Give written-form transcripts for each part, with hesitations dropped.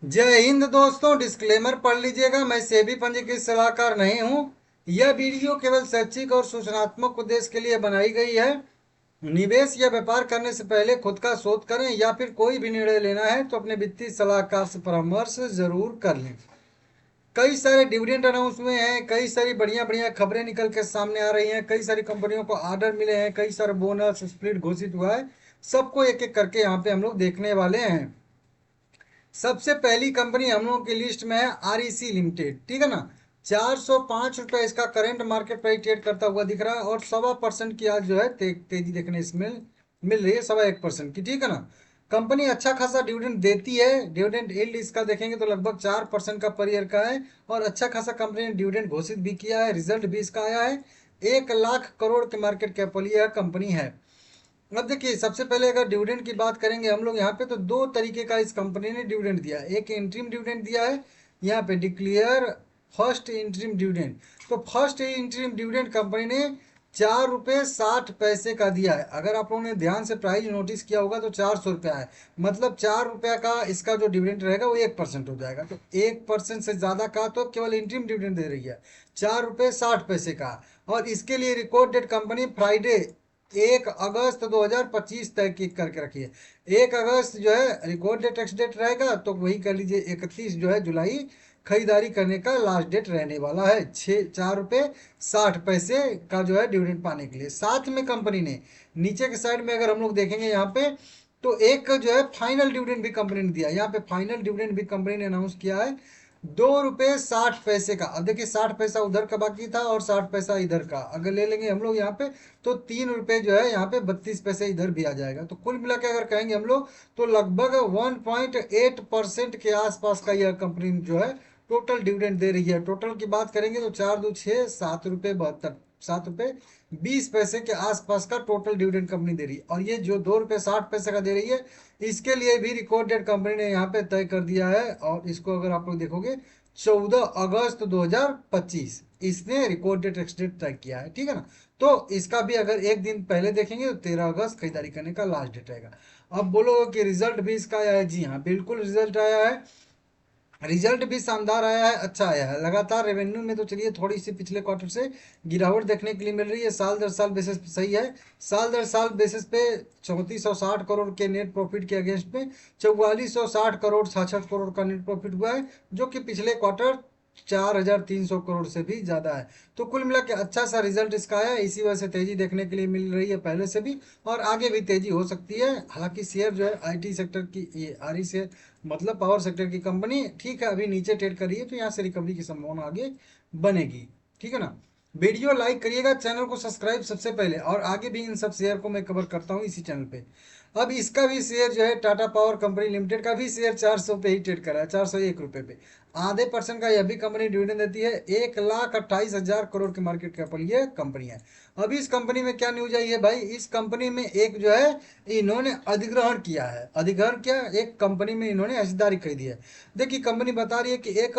जय हिंद दोस्तों। डिस्क्लेमर पढ़ लीजिएगा, मैं सेबी पंजीकृत सलाहकार नहीं हूं। यह वीडियो केवल शैक्षिक और सूचनात्मक उद्देश्य के लिए बनाई गई है। निवेश या व्यापार करने से पहले खुद का शोध करें या फिर कोई भी निर्णय लेना है तो अपने वित्तीय सलाहकार से परामर्श जरूर कर लें। कई सारे डिविडेंड अनाउंस हुए हैं, कई सारी बढ़िया बढ़िया खबरें निकल के सामने आ रही हैं, कई सारी कंपनियों को ऑर्डर मिले हैं, कई सारे बोनस स्प्लिट घोषित हुआ है। सबको एक एक करके यहाँ पे हम लोग देखने वाले हैं। सबसे पहली कंपनी हम लोगों की लिस्ट में है आरईसी लिमिटेड, ठीक है ना। 405 रुपये इसका करंट मार्केट प्राइस ट्रेड करता हुआ दिख रहा है और 1.25% की आज जो है तेजी देखने इसमें मिल रही है, 1.25% की, ठीक है ना। कंपनी अच्छा खासा डिविडेंड देती है। डिविडेंड यील्ड इसका देखेंगे तो लगभग 4% का पर ईयर का है और अच्छा खासा कंपनी ने डिविडेंड घोषित भी किया है। रिजल्ट भी इसका आया है। 1 लाख करोड़ के मार्केट कैप वाली यह कंपनी है। अब देखिए, सबसे पहले अगर डिविडेंड की बात करेंगे हम लोग यहाँ पे, तो दो तरीके का इस कंपनी ने डिविडेंड दिया है। एक इंटरिम डिविडेंड दिया है, यहाँ पे डिक्लेयर फर्स्ट इंटरिम डिविडेंड। तो फर्स्ट इंटरिम डिविडेंड कंपनी ने 4 रुपये 60 पैसे का दिया है। अगर आप लोगों ने ध्यान से प्राइस नोटिस किया होगा तो 400 रुपया है, मतलब 4 रुपया का इसका जो डिविडेंड रहेगा वो 1% हो जाएगा। तो 1% से ज़्यादा का तो केवल इंटरिम डिविडेंड दे रही है, 4 रुपये 60 पैसे का। और इसके लिए रिकॉर्ड डेट कंपनी फ्राइडे 1 अगस्त 2025 तय की करके रखी है। 1 अगस्त जो है रिकॉर्ड डेट एक्स डेट रहेगा, तो वही कर लीजिए 31 जो है जुलाई खरीदारी करने का लास्ट डेट रहने वाला है। 4 रुपये 60 पैसे का जो है डिविडेंड पाने के लिए। साथ में कंपनी ने नीचे के साइड में अगर हम लोग देखेंगे यहाँ पे, तो एक जो है फाइनल डिविडेंड भी कंपनी ने दिया। यहाँ पे फाइनल डिविडेंड भी कंपनी ने अनाउंस किया है, 2 रुपये 60 पैसे का। अब देखिए, 60 पैसा उधर का बाकी था और 60 पैसा इधर का अगर ले लेंगे हम लोग यहाँ पे, तो 3 रुपये जो है यहाँ पे 32 पैसे इधर भी आ जाएगा। तो कुल मिला के अगर कहेंगे हम लोग, तो लगभग 1.8% के आसपास का यह कंपनी जो है टोटल डिविडेंड दे रही है। टोटल की बात करेंगे तो 4 2 6 7 रुपये 72, 7 रुपये 20 पैसे के आसपास का टोटल डिविडेंड कंपनी दे रही है। और ये जो 2 रुपये 60 पैसे का दे रही है, इसके लिए भी रिकॉर्ड डेट कंपनी ने यहाँ पे तय कर दिया है। और इसको अगर आप लोग देखोगे, 14 अगस्त 2025 इसने रिकॉर्ड डेट एक्सटेंड तय किया है, ठीक है ना। तो इसका भी अगर एक दिन पहले देखेंगे तो 13 अगस्त खरीदारी करने का लास्ट डेट रहेगा। अब बोलो कि रिजल्ट भी इसका आया है। जी हाँ, बिल्कुल रिजल्ट आया है। रिजल्ट भी शानदार आया है, अच्छा आया है। लगातार रेवेन्यू में तो चलिए थोड़ी सी पिछले क्वार्टर से गिरावट देखने के लिए मिल रही है। साल दर साल बेसिस पे सही है। साल दर साल बेसिस पे 3460 करोड़ के नेट प्रॉफिट के अगेंस्ट में 4460 करोड़ 66 करोड़ का नेट प्रॉफिट हुआ है, जो कि पिछले क्वार्टर 4300 करोड़ से भी ज्यादा है। तो कुल मिला के अच्छा सा रिजल्ट इसका है। इसी वजह से तेजी देखने के लिए मिल रही है पहले से भी, और आगे भी तेजी हो सकती है। हालांकि शेयर जो है आईटी सेक्टर की, ये आरी शेयर मतलब पावर सेक्टर की कंपनी, ठीक है, अभी नीचे ट्रेड कर रही है, तो यहाँ से रिकवरी की संभावना आगे बनेगी, ठीक है ना। वीडियो लाइक करिएगा, चैनल को सब्सक्राइब सबसे पहले, और आगे भी इन सब शेयर को मैं कवर करता हूँ इसी चैनल पे। अब इसका भी शेयर जो है टाटा पावर कंपनी लिमिटेड का भी शेयर 400 पे ही ट्रेड कर रहा है, 401 रुपये पे। आधे परसेंट का यह भी कंपनी डिविडेंड देती है। 1,28,000 करोड़ के मार्केट कैप वाली ये कंपनी है। अभी इस कंपनी में क्या न्यूज आई है भाई, इस कंपनी में एक जो है इन्होंने अधिग्रहण किया है। अधिग्रहण क्या, एक कंपनी में इन्होंने हिस्सेदारी खरीदी है। देखिए, कंपनी बता रही है कि एक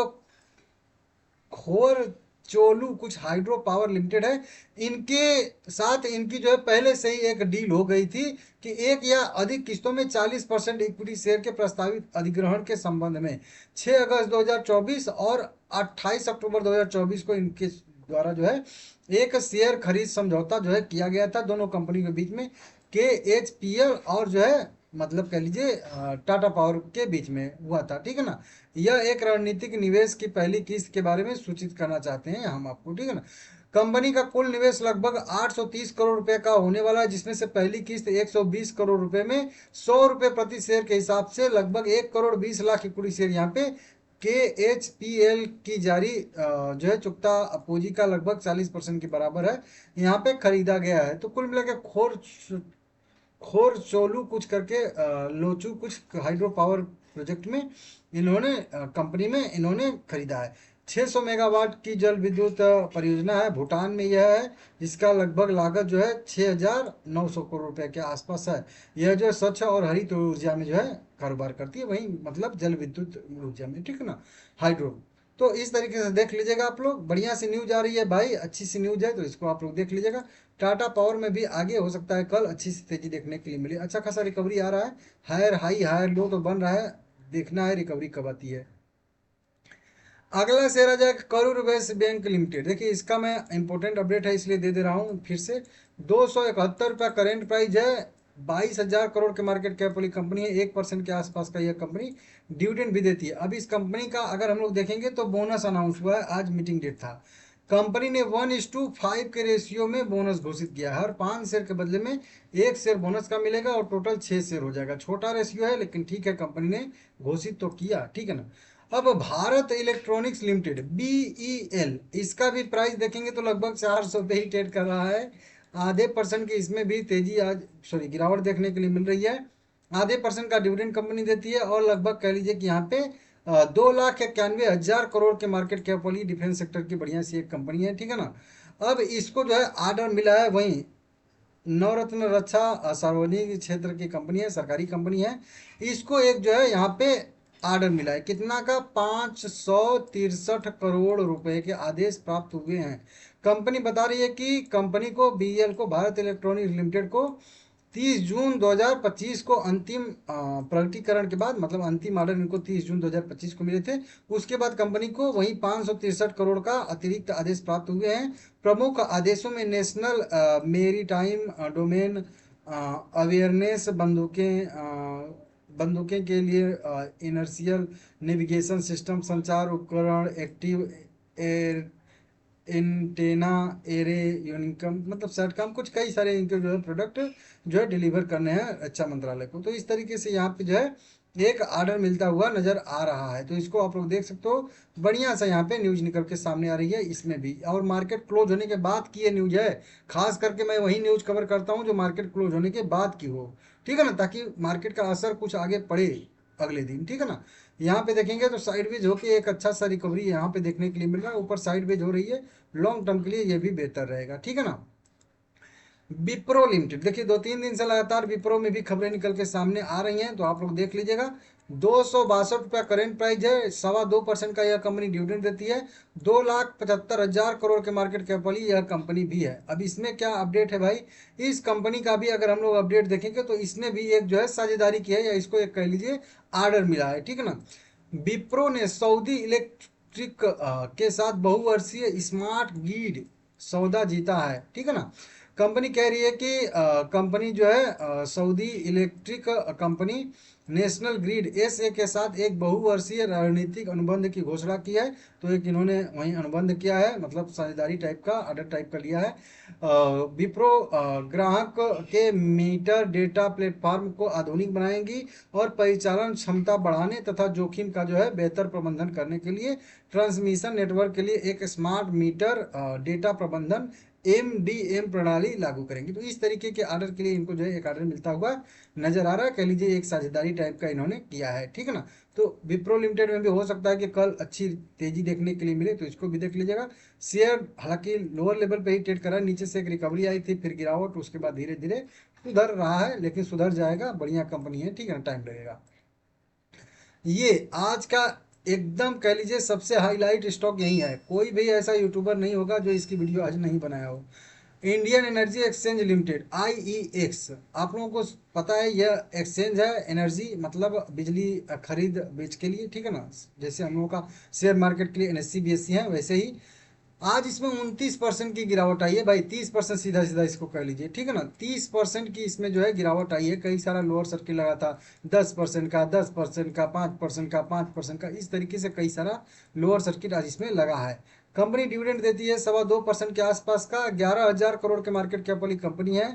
खोर चोलू कुछ हाइड्रो पावर लिमिटेड है, इनके साथ इनकी जो है पहले से ही एक डील हो गई थी कि एक या अधिक किस्तों में 40% इक्विटी शेयर के प्रस्तावित अधिग्रहण के संबंध में 6 अगस्त 2024 और 28 अक्टूबर 2024 को इनके द्वारा जो है एक शेयर खरीद समझौता जो है किया गया था दोनों कंपनी के बीच में, के एच पी एल और जो है मतलब कह लीजिए टाटा पावर के बीच में हुआ था, ठीक है ना। यह एक रणनीतिक निवेश की पहली किस्त के बारे में सूचित करना चाहते हैं हम आपको, ठीक है ना। कंपनी का कुल निवेश लगभग 830 करोड़ रुपए का होने वाला है, जिसमें से पहली किस्त 120 करोड़ रुपए में 100 रुपए प्रति शेयर के हिसाब से लगभग 1 करोड़ 20 लाख इक्विटी शेयर यहाँ पे के एच पी एल की जारी जो है चुकता पूंजी का लगभग 40% के बराबर है, यहाँ पे खरीदा गया है। तो कुल मिलाकर खोर खोर चोलू कुछ करके लोचू कुछ हाइड्रो पावर प्रोजेक्ट में इन्होंने कंपनी में इन्होंने खरीदा है। 600 मेगावाट की जल विद्युत परियोजना है, भूटान में यह है। इसका लगभग लागत जो है 6,900 करोड़ रुपए के आसपास है। यह जो है स्वच्छ और हरित ऊर्जा में जो है कारोबार करती है, वही मतलब जल विद्युत ऊर्जा में, ठीक है ना, हाइड्रो। तो इस तरीके से देख लीजिएगा आप लोग, बढ़िया सी न्यूज आ रही है भाई, अच्छी सी न्यूज है, तो इसको आप लोग देख लीजिएगा। टाटा पावर में भी आगे हो सकता है कल अच्छी सी तेजी देखने के लिए मिले। अच्छा खासा रिकवरी आ रहा है, हायर हाई हायर लो तो बन रहा है, देखना है रिकवरी कब आती है। अगला शेयर आ जाएगा करूर वैश्य बैंक लिमिटेड। देखिए इसका मैं इंपॉर्टेंट अपडेट है इसलिए दे दे रहा हूँ फिर से। 271 रुपया करेंट प्राइस है, 22,000 करोड़ के मार्केट कैप वाली कंपनी है, 1% के आसपास का यह कंपनी डिविडेंड भी देती है। अब इस कंपनी का अगर हम लोग देखेंगे तो बोनस अनाउंस हुआ है, आज मीटिंग डेट था। कंपनी ने 1:5 के रेशियो में बोनस घोषित किया है। हर 5 शेयर के बदले में 1 शेयर बोनस का मिलेगा और टोटल 6 शेयर हो जाएगा। छोटा रेशियो है लेकिन ठीक है, कंपनी ने घोषित तो किया, ठीक है ना। अब भारत इलेक्ट्रॉनिक्स लिमिटेड BEL, इसका भी प्राइस देखेंगे तो लगभग 400 पे ही ट्रेड कर रहा है। आधे परसेंट की इसमें भी तेजी आज सॉरी गिरावट देखने के लिए मिल रही है। आधे परसेंट का डिविडेंड कंपनी देती है और लगभग कह लीजिए कि यहाँ पे 2,91,000 करोड़ के मार्केट कैप वाली डिफेंस सेक्टर की बढ़िया सी एक कंपनी है, ठीक है ना। अब इसको जो है ऑर्डर मिला है, वहीं नवरत्न रक्षा सार्वजनिक क्षेत्र की कंपनी है, सरकारी कंपनी है। इसको एक जो है यहाँ पे ऑर्डर मिला है, कितना का, 563 करोड़ रुपए के आदेश प्राप्त हुए हैं। कंपनी बता रही है कि कंपनी को BEL को, भारत इलेक्ट्रॉनिक्स लिमिटेड को 30 जून 2025 को अंतिम प्रकटीकरण के बाद, मतलब अंतिम ऑर्डर इनको 30 जून 2025 को मिले थे। उसके बाद कंपनी को वही 563 करोड़ का अतिरिक्त आदेश प्राप्त हुए हैं। प्रमुख आदेशों में नेशनल मेरीटाइम डोमेन अवेयरनेस बंदूकें के लिए इनर्शियल नेविगेशन सिस्टम, संचार उपकरण, active air antenna, array Unichem, मतलब सेटकॉम, कुछ कई सारे इनके जो है प्रोडक्ट जो है डिलीवर करने हैं रक्षा मंत्रालय को। तो इस तरीके से यहाँ पे जो है एक ऑर्डर मिलता हुआ नजर आ रहा है। तो इसको आप लोग देख सकते हो, बढ़िया सा यहाँ पे न्यूज निकल के सामने आ रही है इसमें भी। और मार्केट क्लोज होने के बाद की ये न्यूज है, खास करके मैं वही न्यूज कवर करता हूँ जो मार्केट क्लोज होने के बाद की हो, ठीक है ना, ताकि मार्केट का असर कुछ आगे पड़े अगले दिन, ठीक है ना। यहाँ पे देखेंगे तो साइडवेज होके एक अच्छा सा रिकवरी यहाँ पे देखने के लिए मिल रहा है, ऊपर साइडवेज हो रही है, लॉन्ग टर्म के लिए ये भी बेहतर रहेगा, ठीक है ना। विप्रो लिमिटेड, देखिए 2-3 दिन से लगातार विप्रो में भी खबरें निकल के सामने आ रही हैं, तो आप लोग देख लीजिएगा। 262 रुपया करेंट प्राइस है, 2.25% का यह कंपनी डिविडेंड देती है। 2,75,000 करोड़ के मार्केट कैप वाली यह कंपनी भी है। अब इसमें क्या अपडेट है भाई, इस कंपनी का भी अगर हम लोग अपडेट देखेंगे तो इसने भी एक जो है साझेदारी की है, या इसको एक कह लीजिए ऑर्डर मिला है, ठीक है ना। विप्रो ने सऊदी इलेक्ट्रिक के साथ बहुवर्षीय स्मार्ट ग्रिड सौदा जीता है, ठीक है ना। कंपनी कह रही है कि कंपनी जो है Saudi electric company national grid SA के साथ एक बहुवर्षीय रणनीतिक अनुबंध की घोषणा की है। तो एक इन्होंने वहीं अनुबंध किया है, मतलब साझेदारी टाइप का, ऑर्डर टाइप का लिया है। विप्रो ग्राहक के मीटर डेटा प्लेटफॉर्म को आधुनिक बनाएंगी और परिचालन क्षमता बढ़ाने तथा जोखिम का जो है बेहतर प्रबंधन करने के लिए ट्रांसमिशन नेटवर्क के लिए एक स्मार्ट मीटर डेटा प्रबंधन MDM प्रणाली लागू करेंगे। तो इस तरीके के ऑर्डर के लिए इनको जो है एक ऑर्डर मिलता हुआ नजर आ रहा है, कह लीजिए एक साझेदारी टाइप का इन्होंने किया है, ठीक है ना। तो विप्रो लिमिटेड में भी हो सकता है कि कल अच्छी तेजी देखने के लिए मिले, तो इसको भी देख लीजिएगा। शेयर हालांकि लोअर लेवल पे ही ट्रेड कर रहा है, नीचे से एक रिकवरी आई थी, फिर गिरावट, उसके बाद धीरे धीरे सुधर रहा है, लेकिन सुधर जाएगा, बढ़िया कंपनी है, ठीक है ना, टाइम लगेगा। ये आज का एकदम कह लीजिए सबसे हाईलाइट स्टॉक यही है, कोई भी ऐसा यूट्यूबर नहीं होगा जो इसकी वीडियो आज नहीं बनाया हो। Indian energy exchange limited IEX, आप लोगों को पता है यह एक्सचेंज है, एनर्जी मतलब बिजली खरीद बेच के लिए, ठीक है ना। जैसे हम लोगों का शेयर मार्केट के लिए NSE BSE है, वैसे ही आज इसमें 29% की गिरावट आई है भाई, 30% सीधा सीधा इसको कह लीजिए, ठीक है ना। 30% की इसमें जो है गिरावट आई है। कई सारा लोअर सर्किट लगा था, 10% का, 10% का, 5% का, 5% का, इस तरीके से कई सारा लोअर सर्किट आज इसमें लगा है। कंपनी डिविडेंड देती है 2.25% के आसपास का, 11,000 करोड़ के मार्केट कैप वाली कंपनी है।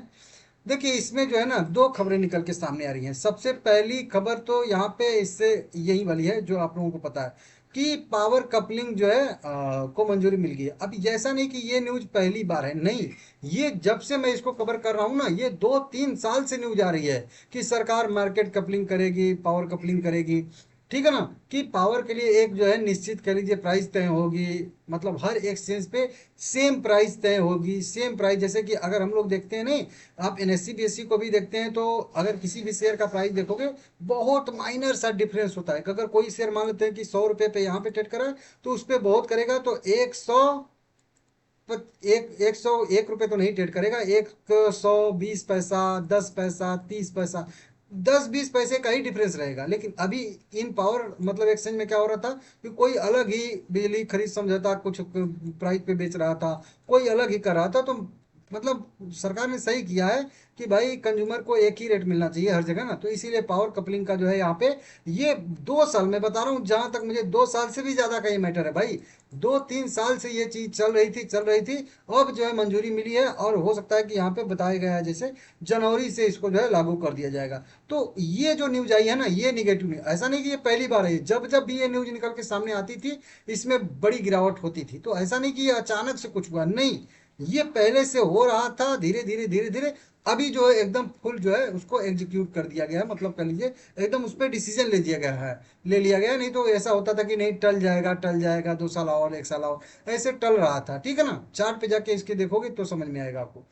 देखिए इसमें जो है ना दो खबरें निकल के सामने आ रही हैं। सबसे पहली खबर तो यहाँ पे इससे यही वाली है जो आप लोगों को पता है कि पावर कपलिंग जो है को मंजूरी मिल गई है। अब ऐसा नहीं कि ये न्यूज पहली बार है, नहीं, ये जब से मैं इसको कवर कर रहा हूँ ना, ये 2-3 साल से न्यूज आ रही है कि सरकार मार्केट कपलिंग करेगी, पावर कपलिंग करेगी, ठीक है ना। कि पावर के लिए एक जो है निश्चित कह लीजिए प्राइस तय होगी, मतलब हर एक्सचेंज पे सेम प्राइस तय होगी, सेम प्राइस। जैसे कि अगर हम लोग देखते हैं नहीं, आप NSE BSE को भी देखते हैं, तो अगर किसी भी शेयर का प्राइस देखोगे बहुत माइनर सा डिफरेंस होता है। अगर कोई शेयर मान लेते हैं कि 100 रुपये पे यहाँ पे ट्रेड करा है, तो उस पर बहुत करेगा तो 101 रुपये तो नहीं ट्रेड करेगा, 120 पैसा, 10 पैसा, 30 पैसा, 10-20 पैसे का ही डिफरेंस रहेगा। लेकिन अभी इन पावर मतलब एक्सचेंज में क्या हो रहा था कि कोई अलग ही बिजली खरीद समझौता कुछ प्राइस पे बेच रहा था, कोई अलग ही कर रहा था। तो मतलब सरकार ने सही किया है कि भाई कंज्यूमर को एक ही रेट मिलना चाहिए हर जगह ना, तो इसीलिए पावर कपलिंग का जो है यहाँ पे ये 2 साल मैं बता रहा हूँ, जहां तक मुझे 2 साल से भी ज्यादा का ये मैटर है भाई। 2-3 साल से ये चीज चल रही थी। अब जो है मंजूरी मिली है, और हो सकता है कि यहाँ पे बताया गया है जैसे जनवरी से इसको जो है लागू कर दिया जाएगा। तो ये जो न्यूज आई है ना, ये निगेटिव न्यूज, ऐसा नहीं कि ये पहली बार है, जब जब भी ये न्यूज निकल के सामने आती थी इसमें बड़ी गिरावट होती थी। तो ऐसा नहीं कि ये अचानक से कुछ हुआ, नहीं, ये पहले से हो रहा था, धीरे धीरे धीरे धीरे अभी जो है एकदम फुल जो है उसको एग्जीक्यूट कर दिया गया है, मतलब कह लीजिए एकदम उस पर डिसीजन ले लिया गया है। नहीं तो ऐसा होता था कि नहीं टल जाएगा 2 साल और 1 साल और, ऐसे टल रहा था। ठीक है ना, चार्ट पे जाके इसके देखोगे तो समझ में आएगा आपको।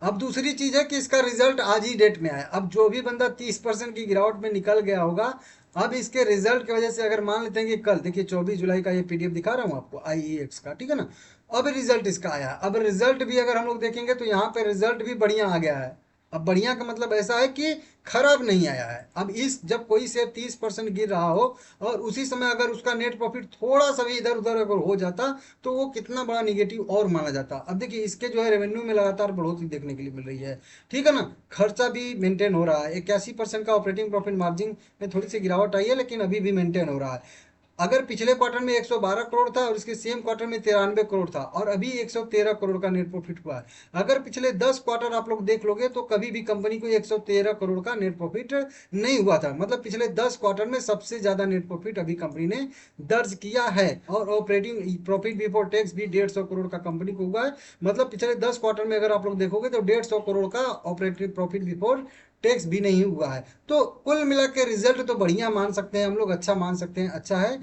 अब दूसरी चीज है कि इसका रिजल्ट आज ही डेट में आया। अब जो भी बंदा 30% की गिरावट में निकल गया होगा, अब इसके रिजल्ट की वजह से अगर मान लेते हैं कि कल देखिए 24 जुलाई का ये पीडीएफ दिखा रहा हूँ आपको आईईएक्स का, ठीक है ना। अब रिजल्ट इसका आया, अब रिजल्ट भी अगर हम लोग देखेंगे तो यहाँ पे रिजल्ट भी बढ़िया आ गया है। अब बढ़िया का मतलब ऐसा है कि खराब नहीं आया है। अब इस जब कोई शेयर 30% गिर रहा हो और उसी समय अगर उसका नेट प्रॉफिट थोड़ा सा भी इधर उधर अगर हो जाता तो वो कितना बड़ा निगेटिव और माना जाता। अब देखिए इसके जो है रेवेन्यू में लगातार बढ़ोतरी देखने के लिए मिल रही है, ठीक है ना। खर्चा भी मेंटेन हो रहा है, 81% का ऑपरेटिंग प्रॉफिट मार्जिन में थोड़ी सी गिरावट आई है, लेकिन अभी भी मेंटेन हो रहा है। अगर पिछले क्वार्टर में 112 करोड़ था और इसके सेम क्वार्टर में 93 करोड़ था, और अभी 113 करोड़ का नेट प्रॉफिट हुआ है। अगर पिछले 10 क्वार्टर आप लोग देख लोगे तो कभी भी कंपनी को 113 करोड़ का नेट प्रॉफिट नहीं हुआ था। मतलब पिछले 10 क्वार्टर में सबसे ज्यादा नेट प्रॉफिट अभी कंपनी ने दर्ज किया है, और ऑपरेटिंग प्रॉफिट बिफोर टैक्स भी 150 करोड़ का कंपनी को हुआ है। मतलब पिछले 10 क्वार्टर में अगर आप लोग देखोगे तो 150 करोड़ का ऑपरेटिंग प्रॉफिट बिफोर टैक्स भी नहीं हुआ है। तो कुल मिला के रिजल्ट तो बढ़िया मान सकते हैं हम लोग, अच्छा मान सकते हैं, अच्छा है।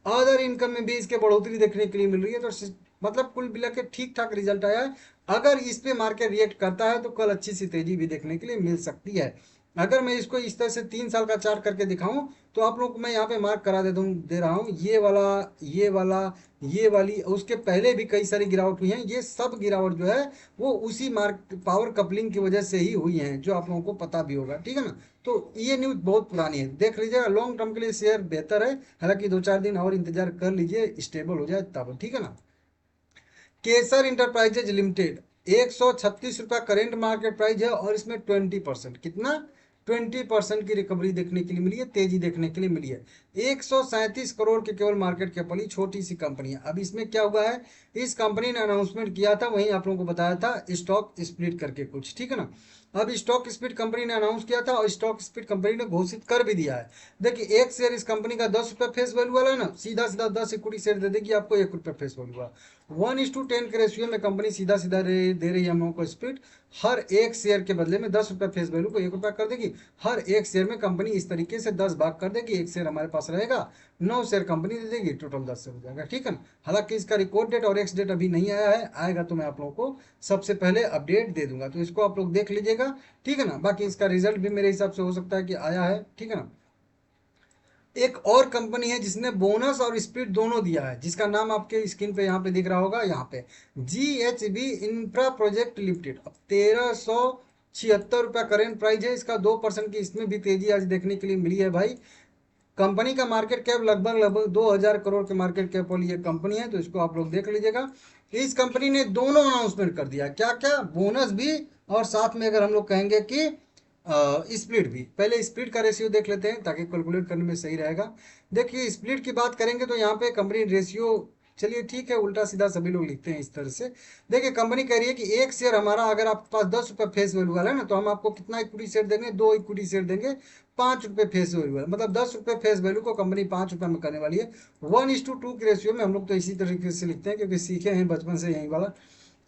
अदर इनकम में भी इसके बढ़ोतरी देखने के लिए मिल रही है। तो मतलब कुल मिला के ठीक ठाक रिजल्ट आया है। अगर इस पे मार्केट रिएक्ट करता है तो कल अच्छी सी तेजी भी देखने के लिए मिल सकती है। अगर मैं इसको इस तरह से 3 साल का चार्ट करके दिखाऊं तो आप लोग को मैं यहाँ पे मार्क करा दे रहा हूँ, ये वाला, ये वाला, ये वाली, उसके पहले भी कई सारी गिरावट हुई है। ये सब गिरावट जो है वो उसी मार्क पावर कपलिंग की वजह से ही हुई है, जो आप लोगों को पता भी होगा, ठीक है ना। तो ये न्यूज बहुत पुरानी है, देख लीजिएगा। लॉन्ग टर्म के लिए शेयर बेहतर है, हालांकि 2-4 दिन और इंतजार कर लीजिए, स्टेबल हो जाए तब, ठीक है ना। केसर इंटरप्राइजेज लिमिटेड, 136 रुपया करेंट मार्केट प्राइस है, और इसमें 20% कितना, 20% की रिकवरी देखने के लिए मिली है, तेजी देखने के लिए मिली है। 137 करोड़ के केवल मार्केट कैपिटल, छोटी सी कंपनी है। अब इसमें क्या हुआ है, इस कंपनी ने अनाउंसमेंट किया था, वहीं आप लोगों को बताया था स्टॉक स्प्लिट करके कुछ, ठीक है ना। अब स्टॉक स्प्लिट कंपनी ने अनाउंस किया था, और स्टॉक स्प्लिट कंपनी ने घोषित कर भी दिया है। देखिए एक शेयर इस कंपनी का 10 रुपये फेस वैल्यू वाला है ना, सीधा सीधा 10 इक्विटी शेयर दे देगी आपको 1 रुपये फेस वैल्यू का। 1:10 के रेशियो में कंपनी सीधा सीधा दे रही है हम लोगों को स्प्लिट। हर एक शेयर के बदले में 10 रुपये फेस वैल्यू को 1 रुपया कर देगी। हर एक शेयर में कंपनी इस तरीके से 10 भाग कर देगी, एक शेयर हमारे पास रहेगा, 9 शेयर कंपनी दे देगी, टोटल 10 शेयर हो जाएगा, ठीक है ना। हालांकि इसका रिकॉर्ड डेट और एक्स डेट अभी नहीं आया है, आएगा तो मैं आप लोगों को सबसे पहले अपडेट दे दूंगा, तो इसको आप लोग देख लीजिएगा, ठीक है ना। बाकी इसका रिजल्ट भी मेरे हिसाब से हो सकता है कि आया है, ठीक है ना। एक और कंपनी है जिसने बोनस और स्प्लिट दोनों दिया है, जिसका नाम आपके स्क्रीन पे यहाँ पे दिख रहा होगा, यहाँ पे GHB इंफ्रा प्रोजेक्ट लिमिटेड। अब 1376 रुपया करेंट प्राइस है इसका, 2% की इसमें भी तेजी आज देखने के लिए मिली है भाई। कंपनी का मार्केट कैप लगभग लगभग 2000 करोड़ के मार्केट कैप वाली ये कंपनी है, तो इसको आप लोग देख लीजिएगा। इस कंपनी ने दोनों अनाउंसमेंट कर दिया, क्या क्या, बोनस भी, और साथ में अगर हम लोग कहेंगे कि स्प्लिट भी। पहले स्प्लिट का रेशियो देख लेते हैं ताकि कैलकुलेट करने में सही रहेगा। देखिए स्प्लिट की बात करेंगे तो यहाँ पे कंपनी रेशियो, चलिए ठीक है, उल्टा सीधा सभी लोग लिखते हैं इस तरह से। देखिए कंपनी कह रही है कि एक शेयर हमारा, अगर आपके पास 10 रुपये फेस वैल्यू वाला है ना, तो हम आपको कितना इक्विटी शेयर देंगे, 2 इक्विटी शेयर देंगे, 5 रुपये फेस वैल्यू वाला, मतलब 10 रुपये फेस वैल्यू को कंपनी 5 रुपये में करने वाली है। 1:2 की रेशियो में हम लोग तो इसी तरीके से लिखते हैं, क्योंकि सीखे हैं बचपन से यही वाला।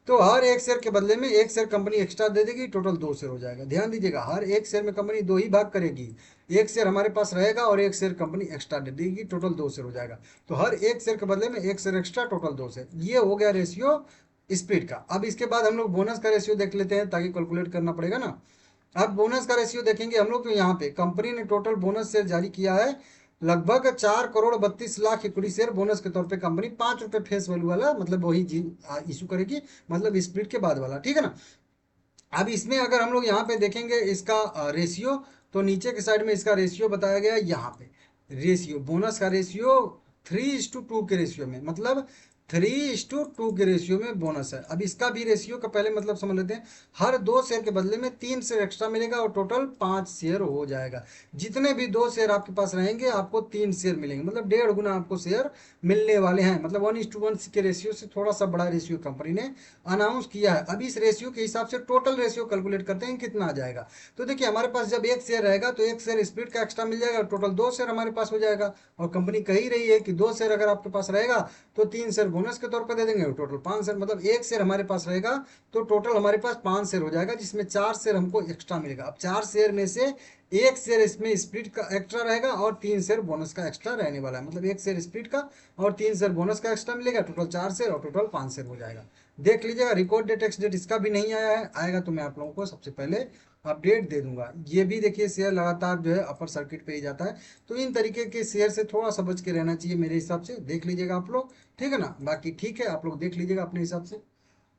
तो हर एक शेयर के बदले में एक शेयर कंपनी एक्स्ट्रा दे देगी, टोटल 2 शेयर हो जाएगा। ध्यान दीजिएगा, हर एक शेयर में कंपनी 2 ही भाग करेगी, एक शेयर हमारे पास रहेगा और एक शेयर कंपनी एक्स्ट्रा दे देगी, टोटल 2 शेयर हो जाएगा। तो हर एक शेयर के बदले में एक शेयर एक्स्ट्रा, टोटल 2 शेयर, ये हो गया रेशियो स्प्लिट का। अब इसके बाद हम लोग बोनस का रेशियो देख लेते हैं, ताकि कैलकुलेट करना पड़ेगा ना। अब बोनस का रेशियो देखेंगे हम लोग, तो यहाँ पे कंपनी ने टोटल बोनस शेयर जारी किया है लगभग 4 crore 32 lakh equity share bonus के तौर पे कंपनी 5 रुपये फेस वैल्यू वाला, मतलब वही इशू करेगी, मतलब स्प्लिट के बाद वाला, ठीक है ना। अब इसमें अगर हम लोग यहाँ पे देखेंगे इसका रेशियो, तो नीचे के साइड में इसका रेशियो बताया गया है यहाँ पे। रेशियो बोनस का रेशियो 3:2 के रेशियो में, मतलब 3:2 के रेशियो में बोनस है। अब इसका भी रेशियो का पहले मतलब समझ लेते हैं। हर 2 शेयर के बदले में 3 शेयर एक्स्ट्रा मिलेगा और टोटल 5 शेयर हो जाएगा। जितने भी 2 शेयर आपके पास रहेंगे आपको 3 शेयर मिलेंगे, मतलब 1.5 गुना आपको शेयर मिलने वाले हैं। मतलब 1:1 के रेशियो से थोड़ा सा बड़ा रेशियो कंपनी ने अनाउंस किया है। अब इस रेशियो के हिसाब से टोटल रेशियो कैलकुलेट करते हैं कितना आ जाएगा। तो देखिए हमारे पास जब 1 शेयर रहेगा तो 1 शेयर स्प्लिट का एक्स्ट्रा मिल जाएगा, टोटल 2 शेयर हमारे पास हो जाएगा। और कंपनी कह ही रही है कि 2 शेयर अगर आपके पास रहेगा तो 3 शेयर बोनस के तौर पर दे देंगे, टोटल 5 शेयर। मतलब 1 शेयर हमारे पास रहेगा तो टोटल हमारे पास 5 शेयर हो जाएगा, जिसमें 4 शेयर हमको एक्स्ट्रा मिलेगा। अब 4 शेयर में से 1 शेयर इसमें स्प्लिट का एक्स्ट्रा रहेगा और 3 शेयर बोनस का एक्स्ट्रा रहने वाला है। मतलब 1 शेयर स्प्लिट का और 3 शेयर बोनस का एक्स्ट्रा मिलेगा, टोटल 4 शेयर और टोटल 5 शेयर हो जाएगा। देख लीजिएगा रिकॉर्ड डेट एक्स डेट इसका भी नहीं आया है, आएगा तो मैं आप लोगों को सबसे पहले अपडेट दे दूंगा। ये भी देखिए शेयर लगातार जो है अपर सर्किट पे ही जाता है, तो इन तरीके के शेयर से थोड़ा सा बच के रहना चाहिए मेरे हिसाब से। देख लीजिएगा आप लोग, ठीक है ना। बाकी ठीक है, आप लोग देख लीजिएगा अपने हिसाब से।